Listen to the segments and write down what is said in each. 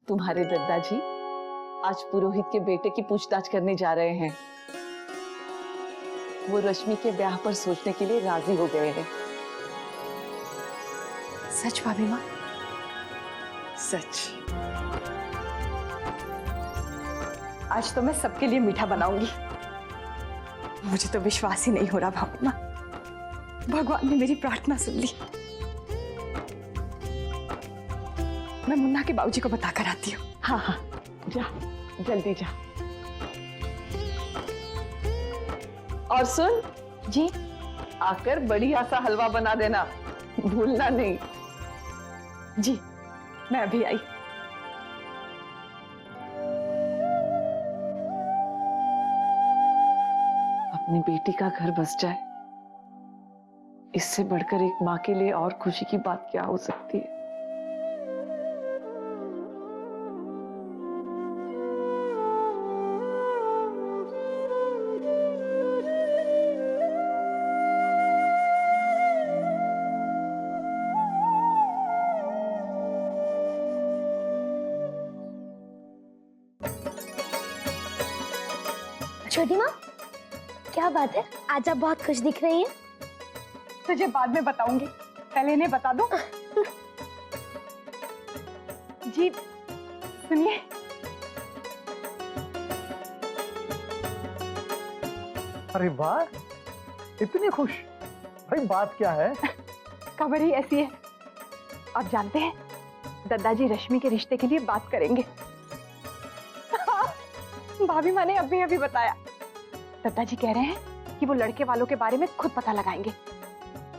तुम्हारे दादाजी आज पुरोहित के बेटे की पूछताछ करने जा रहे हैं। वो रश्मि के ब्याह पर सोचने के लिए राजी हो गए हैं। सच भाभी माँ? सच। आज तो मैं सबके लिए मीठा बनाऊंगी। मुझे तो विश्वास ही नहीं हो रहा भाभी माँ, भगवान ने मेरी प्रार्थना सुन ली। मैं मुन्ना के बाबूजी को बता कर आती हूँ। हाँ हाँ, जा जल्दी जा। और सुन जी? आकर बढ़िया सा हलवा बना देना, भूलना नहीं। जी, मैं अभी आई। अपनी बेटी का घर बस जाए, इससे बढ़कर एक माँ के लिए और खुशी की बात क्या हो सकती है। छोटी माँ, क्या बात है, आज आप बहुत खुश दिख रही हैं। तुझे बाद में बताऊंगी, पहले इन्हें बता दो। जी सुनिए, अरे वाह, इतनी खुश। भाई बात क्या है? खबर ही ऐसी है। आप जानते हैं, दादाजी रश्मि के रिश्ते के लिए बात करेंगे। भाभी माँ ने अभी बताया। दादाजी कह रहे हैं कि वो लड़के वालों के बारे में खुद पता लगाएंगे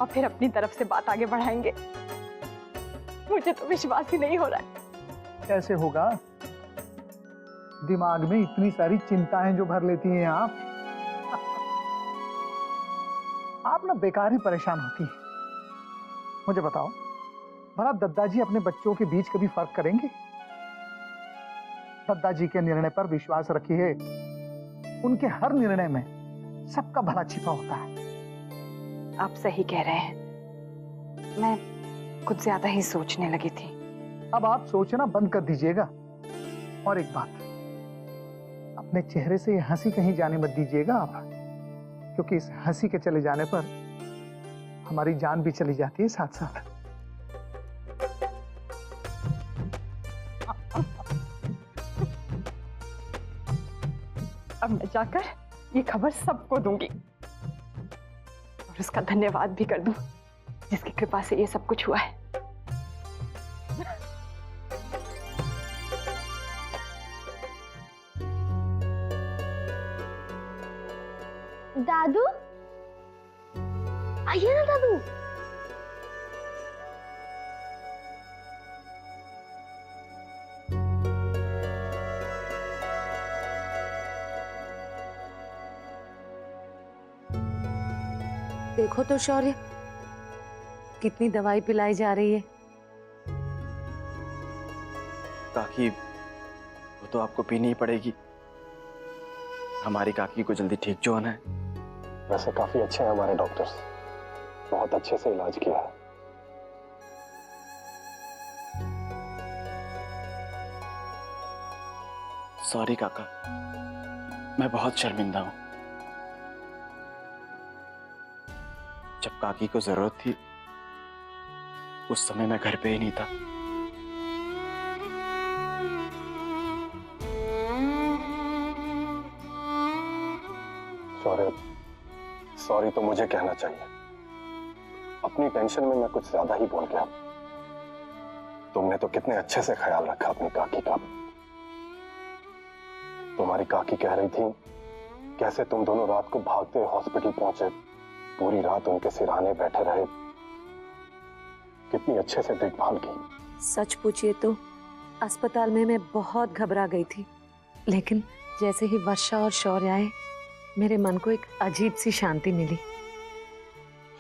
और फिर अपनी तरफ से बात आगे बढ़ाएंगे। मुझे तो विश्वास ही नहीं हो रहा है। कैसे होगा? दिमाग में इतनी सारी चिंताएं जो भर लेती हैं आप। आप ना बेकार ही परेशान होती हैं। मुझे बताओ, भला दादाजी अपने बच्चों के बीच कभी फर्क करेंगे? दादाजी के निर्णय पर विश्वास रखिए। उनके हर निर्णय में सबका भला छिपा होता है। आप सही कह रहे हैं, मैं कुछ ज्यादा ही सोचने लगी थी। अब आप सोचना बंद कर दीजिएगा। और एक बात, अपने चेहरे से ये हंसी कहीं जाने मत दीजिएगा आप, क्योंकि इस हंसी के चले जाने पर हमारी जान भी चली जाती है साथ साथ। अब मैं जाकर ये खबर सबको दूंगी और उसका धन्यवाद भी कर दूं, जिसकी कृपा से ये सब कुछ हुआ है। दादू, आइए ना दादू। देखो तो शौर्य, कितनी दवाई पिलाई जा रही है। काकी, वो तो आपको पीनी ही पड़ेगी। हमारी काकी को जल्दी ठीक जो होना है। वैसे काफी अच्छे हैं हमारे डॉक्टर्स, बहुत अच्छे से इलाज किया है। सॉरी काका, मैं बहुत शर्मिंदा हूं। जब काकी को जरूरत थी उस समय मैं घर पे ही नहीं था। सॉरी तो मुझे कहना चाहिए। अपनी टेंशन में मैं कुछ ज्यादा ही बोल गया। तुमने तो कितने अच्छे से ख्याल रखा अपनी काकी का। तुम्हारी काकी कह रही थी कैसे तुम दोनों रात को भागते हॉस्पिटल पहुंचे, पूरी रात उनके सिरहाने बैठे रहे, कितनी अच्छे से देखभाल की। सच पूछिए तो अस्पताल में मैं बहुत घबरा गई थी, लेकिन जैसे ही वर्षा और शौर्य आए, मेरे मन को एक अजीब सी शांति मिली।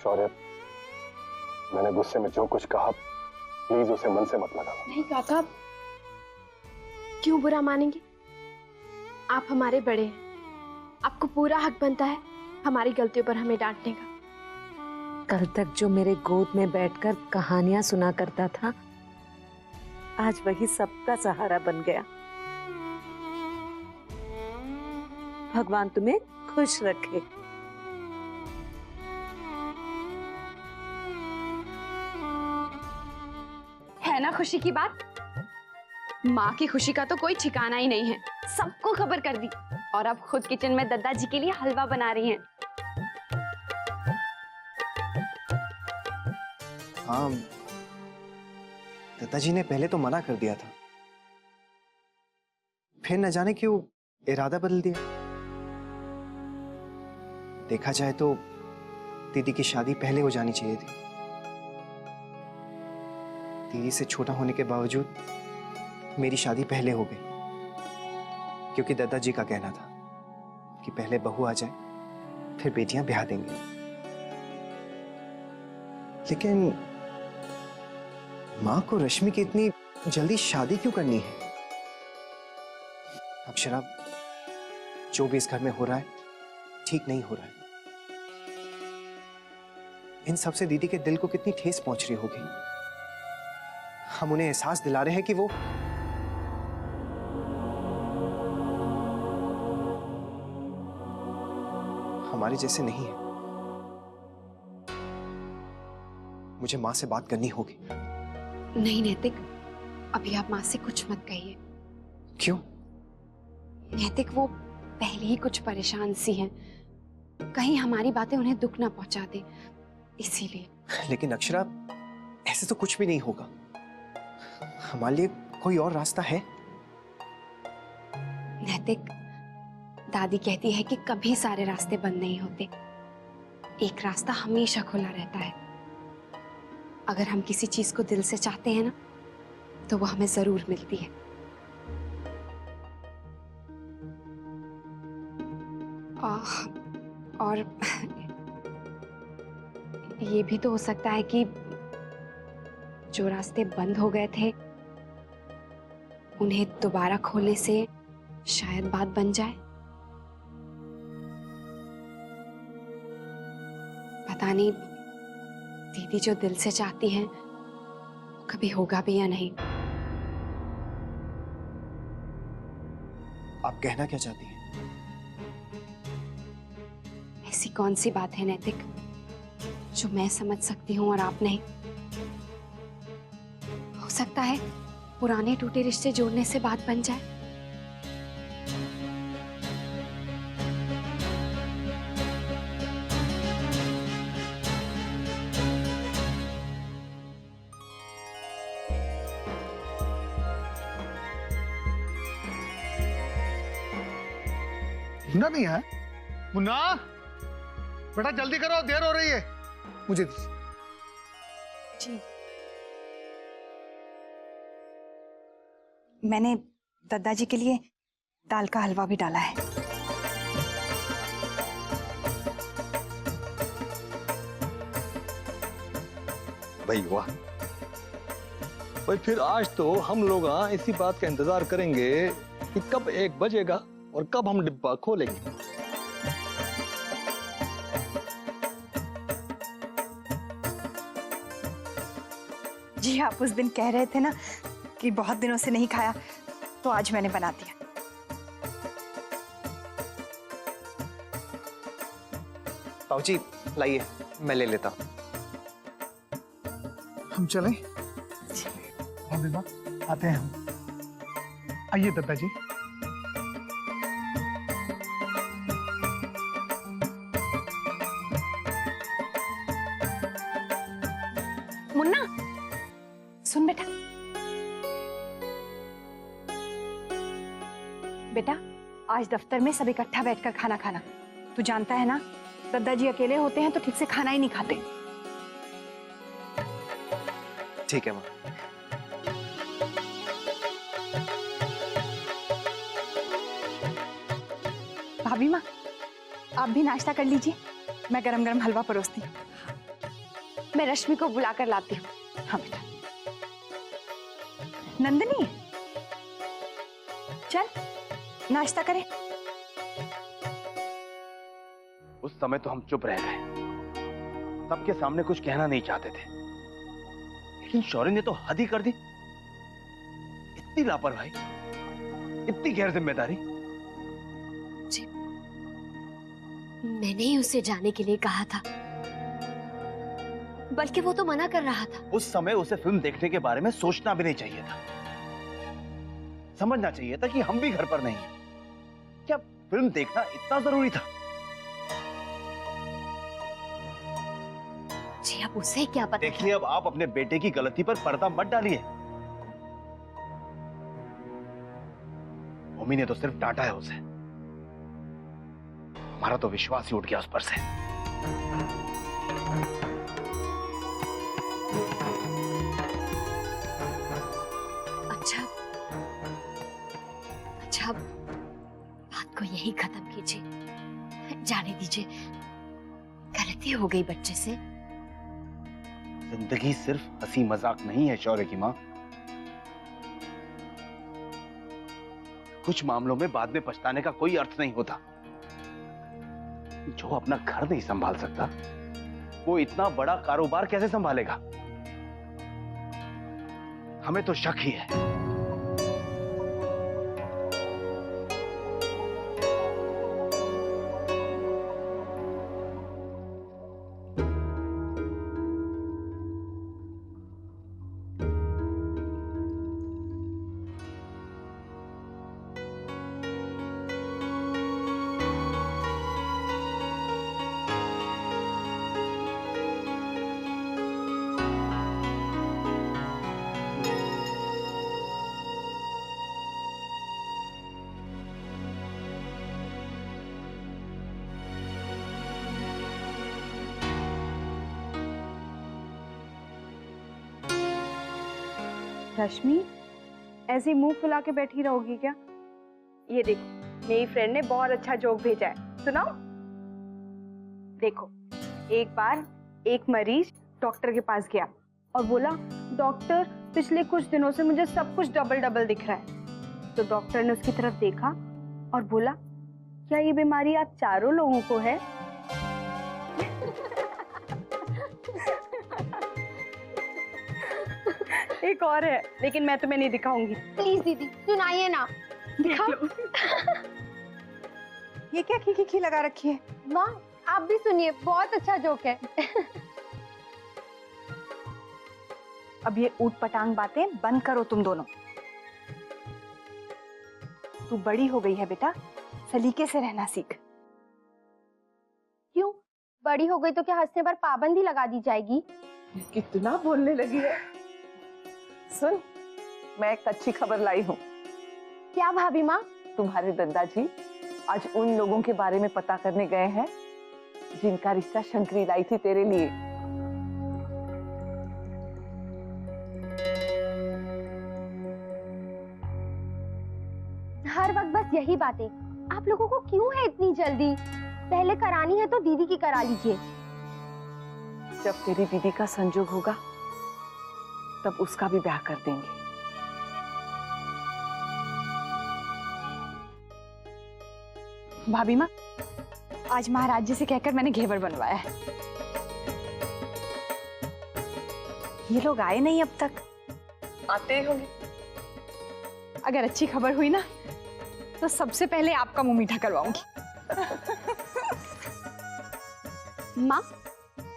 शौर्य, मैंने गुस्से में जो कुछ कहा प्लीज उसे मन से मत लगाना। नहीं काका, क्यों बुरा मानेंगे? आप हमारे बड़े हैं, आपको पूरा हक बनता है हमारी गलतियों पर हमें डांटने का। कल तक जो मेरे गोद में बैठकर कहानियां सुना करता था, आज वही सबका सहारा बन गया। भगवान तुम्हें खुश रखे। है ना खुशी की बात? माँ की खुशी का तो कोई ठिकाना ही नहीं है, सबको खबर कर दी और अब खुद किचन में दद्दा जी के लिए हलवा बना रही हैं। हाँ, दादाजी ने पहले तो मना कर दिया था, फिर न जाने क्यों इरादा बदल दिया। देखा जाए तो दीदी की शादी पहले हो जानी चाहिए थी। दीदी से छोटा होने के बावजूद मेरी शादी पहले हो गई, क्योंकि दादाजी का कहना था कि पहले बहू आ जाए फिर बेटियां ब्याह देंगे। लेकिन माँ को रश्मि की इतनी जल्दी शादी क्यों करनी है? अक्षरा, जो भी इस घर में हो रहा है ठीक नहीं हो रहा है। इन सब से दीदी के दिल को कितनी ठेस पहुंच रही होगी। हम उन्हें एहसास दिला रहे हैं कि वो हमारे जैसे नहीं है। मुझे माँ से बात करनी होगी। नहीं नैतिक, अभी आप माँ से कुछ मत कहिए। क्यों? नैतिक, वो पहले ही कुछ परेशान सी हैं, कहीं हमारी बातें उन्हें दुख ना पहुंचा दे, इसीलिए। लेकिन अक्षरा, ऐसे तो कुछ भी नहीं होगा। हमारे लिए कोई और रास्ता है? नैतिक, दादी कहती है कि कभी सारे रास्ते बंद नहीं होते, एक रास्ता हमेशा खुला रहता है। अगर हम किसी चीज को दिल से चाहते हैं ना, तो वो हमें जरूर मिलती है। और ये भी तो हो सकता है कि जो रास्ते बंद हो गए थे उन्हें दोबारा खोलने से शायद बात बन जाए। पता नहीं दीदी जो दिल से चाहती हैं वो कभी होगा भी या नहीं। आप कहना क्या चाहती हैं? ऐसी कौन सी बात है नैतिक जो मैं समझ सकती हूँ और आप नहीं? हो सकता है पुराने टूटे रिश्ते जोड़ने से बात बन जाए। मुन्ना नहीं है? मुन्ना, बेटा जल्दी करो, देर हो रही है। मुझे जी, मैंने दादाजी के लिए दाल का हलवा भी डाला है। भाई वाह भाई, फिर आज तो हम लोग इसी बात का इंतजार करेंगे कि कब 1 बजेगा और कब हम डिब्बा खोलेंगे। जी, आप उस दिन कह रहे थे ना कि बहुत दिनों से नहीं खाया, तो आज मैंने बना दिया। बाबूजी लाइए, मैं ले लेता हूँ। हम चलें? हाँ बेटा, आते हैं हम। आइए दादाजी। मुन्ना, सुन बेटा। बेटा, आज दफ्तर में सब इकट्ठा बैठकर खाना खाना। तू जानता है ना, दादाजी अकेले होते हैं तो ठीक से खाना ही नहीं खाते। ठीक है माँ। भाभी माँ, आप भी नाश्ता कर लीजिए, मैं गरम गरम हलवा परोसती हूँ। मैं रश्मि को बुलाकर लाती हूँ। हाँ बेटा। नंदिनी, चल नाश्ता करें। उस समय तो हम चुप रह गए, सबके सामने कुछ कहना नहीं चाहते थे, लेकिन शौर्य ने तो हद ही कर दी। इतनी लापरवाही, इतनी गैर जिम्मेदारी। मैंने ही उसे जाने के लिए कहा था, बल्कि वो तो मना कर रहा था। उस समय उसे फिल्म देखने के बारे में सोचना भी नहीं चाहिए था। समझना चाहिए था कि हम भी घर पर नहीं हैं। क्या फिल्म देखना इतना जरूरी था? जी अब उसे क्या पता। देखिए, अब आप अपने बेटे की गलती पर पर्दा मत डालिए। मम्मी ने तो सिर्फ डांटा है उसे, हमारा तो विश्वास ही उठ गया उस पर से। अच्छा अच्छा, बात को यही खत्म कीजिए, जाने दीजिए। गलती हो गई बच्चे से। जिंदगी सिर्फ हंसी मजाक नहीं है शौर्य की माँ। कुछ मामलों में बाद में पछताने का कोई अर्थ नहीं होता। जो अपना घर नहीं संभाल सकता, वो इतना बड़ा कारोबार कैसे संभालेगा? हमें तो शक ही है। रश्मि, ऐसे मुंह फुला के बैठी रहोगी क्या? ये देखो, मेरी फ्रेंड ने बहुत अच्छा जोक भेजा है, सुनाओ। देखो, एक बार एक मरीज डॉक्टर के पास गया और बोला, डॉक्टर पिछले कुछ दिनों से मुझे सब कुछ डबल डबल दिख रहा है। तो डॉक्टर ने उसकी तरफ देखा और बोला, क्या ये बीमारी आप चारों लोगों को है? एक और है, लेकिन मैं तुम्हें नहीं दिखाऊंगी। प्लीज दीदी सुनाइए ना। दिखाओ। ये क्या खी लगा रखी है? वाह, आप भी सुनिए, बहुत अच्छा जोक है। अब ये ऊट पटांग बातें बंद करो तुम दोनों। तू बड़ी हो गई है बेटा, सलीके से रहना सीख। क्यों? बड़ी हो गई तो क्या हंसने पर पाबंदी लगा दी जाएगी? कितना बोलने लगी है। सुन, मैं एक अच्छी खबर लाई हूँ। क्या भाभी माँ? तुम्हारे दादाजी आज उन लोगों के बारे में पता करने गए हैं जिनका रिश्ता शंकरी लाई थी तेरे लिए। हर वक्त बस यही बातें। आप लोगों को क्यों है इतनी जल्दी? पहले करानी है तो दीदी की करा लीजिए। जब तेरी दीदी का संजोग होगा तब उसका भी ब्याह कर देंगे। भाभी माँ, आज महाराज जी से कहकर मैंने घेवर बनवाया है। ये लोग आए नहीं अब तक। आते ही होंगे। अगर अच्छी खबर हुई ना तो सबसे पहले आपका मुंह मीठा करवाऊंगी। माँ,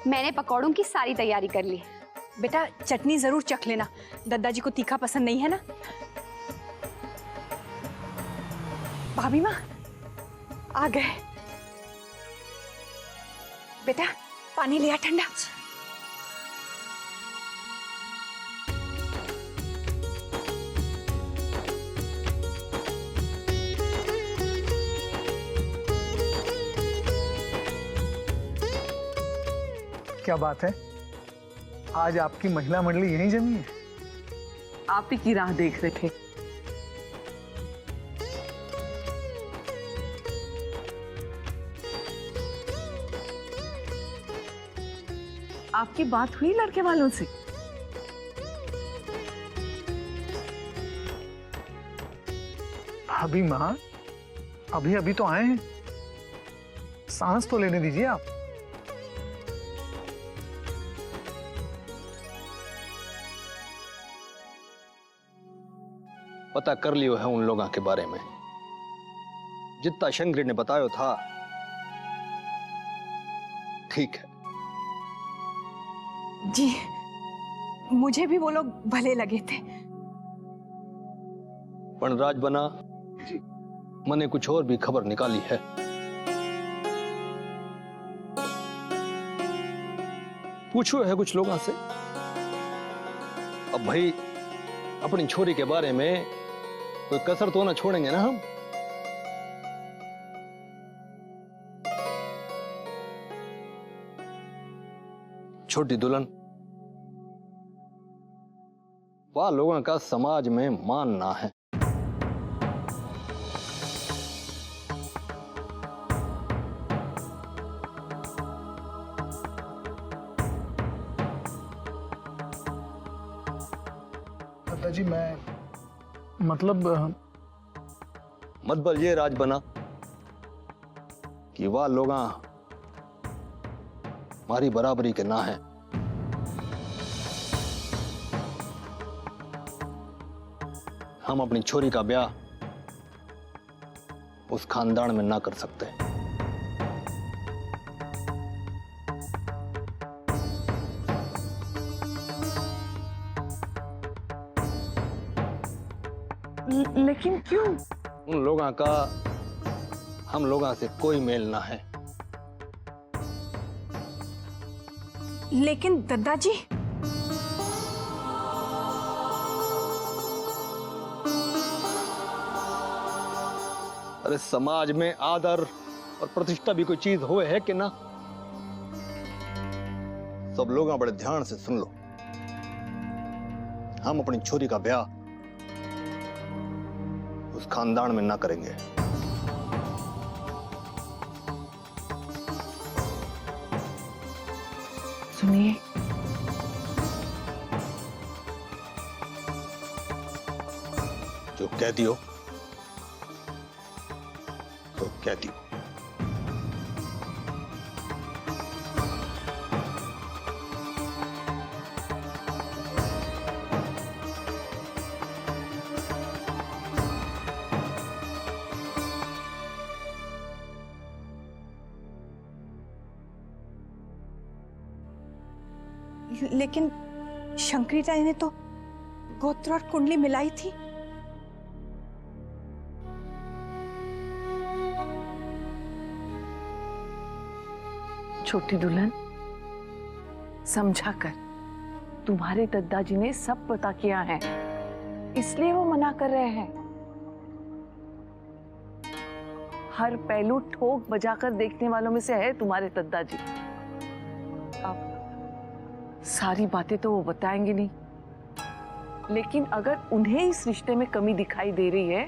मैंने पकौड़ों की सारी तैयारी कर ली। बेटा चटनी जरूर चख लेना, दादाजी को तीखा पसंद नहीं है ना। भाभी माँ आ गए। बेटा पानी लिया ठंडा। क्या बात है, आज आपकी महिला मंडली यहीं जमी है? आप ही की राह देख रहे थे। आपकी बात हुई लड़के वालों से? भाभी माँ, अभी अभी तो आए हैं, सांस तो लेने दीजिए आप। पता कर लियो है उन लोगों के बारे में। जितना शंकरी ने बताया था ठीक है। जी, मुझे भी वो लोग भले लगे थे। पण राज बना जी। मैंने कुछ और भी खबर निकाली है। पूछो है कुछ लोगों से। अब भाई अपनी छोरी के बारे में कोई कसर तो ना छोड़ेंगे ना हम। छोटी दुल्हन, वह लोगों का समाज में मान ना है। दादाजी मैं मतलब मतलब ये राज बना कि वह लोग हमारी बराबरी के ना है। हम अपनी छोरी का ब्याह उस खानदान में ना कर सकते। लेकिन क्यों? उन लोगों का हम लोगों से कोई मेल ना है। लेकिन दादाजी, अरे समाज में आदर और प्रतिष्ठा भी कोई चीज होए है कि ना? सब लोग बड़े ध्यान से सुन लो। हम अपनी छोरी का ब्याह उस खानदान में ना करेंगे। सुनिए, जो कह दियो तो कह दियो। लेकिन शंकरी राय ने तो गोत्र और कुंडली मिलाई थी। छोटी दुल्हन, समझा कर, तुम्हारे दादाजी ने सब पता किया है, इसलिए वो मना कर रहे हैं। हर पहलू ठोक बजाकर देखने वालों में से है तुम्हारे दादाजी। अब सारी बातें तो वो बताएंगे नहीं, लेकिन अगर उन्हें इस रिश्ते में कमी दिखाई दे रही है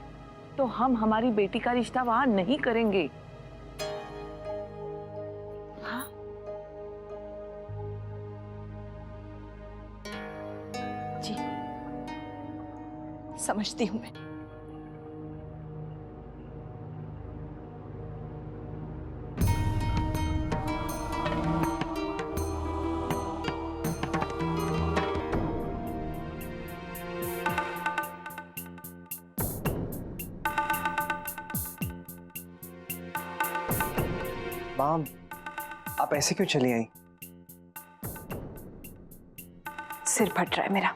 तो हम हमारी बेटी का रिश्ता वहां नहीं करेंगे। हाँ? जी, समझती हूं मैं। माँ, आप ऐसे क्यों चली आई? सिर फट रहा है मेरा।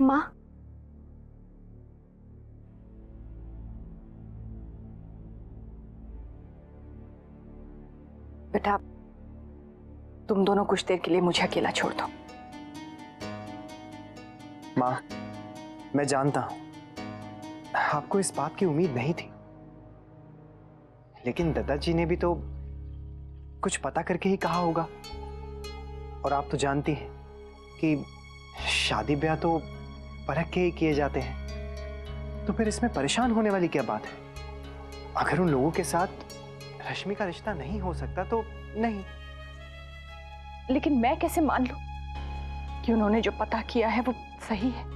माँ, बेटा, तुम दोनों कुछ देर के लिए मुझे अकेला छोड़ दो। माँ, मैं जानता हूं आपको इस बात की उम्मीद नहीं थी, लेकिन दादाजी ने भी तो कुछ पता करके ही कहा होगा। और आप तो जानती हैं कि शादी ब्याह तो परख के ही किए जाते हैं, तो फिर इसमें परेशान होने वाली क्या बात है? अगर उन लोगों के साथ रश्मि का रिश्ता नहीं हो सकता तो नहीं। लेकिन मैं कैसे मान लूं कि उन्होंने जो पता किया है वो सही है?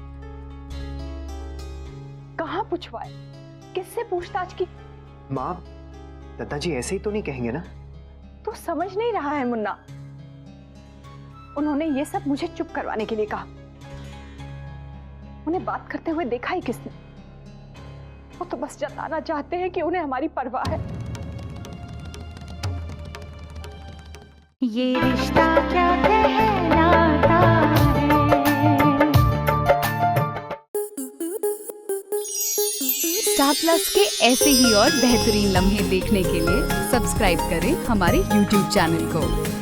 कहां पूछवाए, किससे पूछताछ की? माँ, दादाजी ऐसे ही तो नहीं कहेंगे ना? तू समझ नहीं रहा है मुन्ना। उन्होंने ये सब मुझे चुप करवाने के लिए कहा। उन्हें बात करते हुए देखा ही किसने? वो तो बस जताना चाहते हैं कि उन्हें हमारी परवाह है। ये रिश्ता क्या कहलाता है। स्टार प्लस के ऐसे ही और बेहतरीन लम्हे देखने के लिए सब्सक्राइब करें हमारे YouTube चैनल को।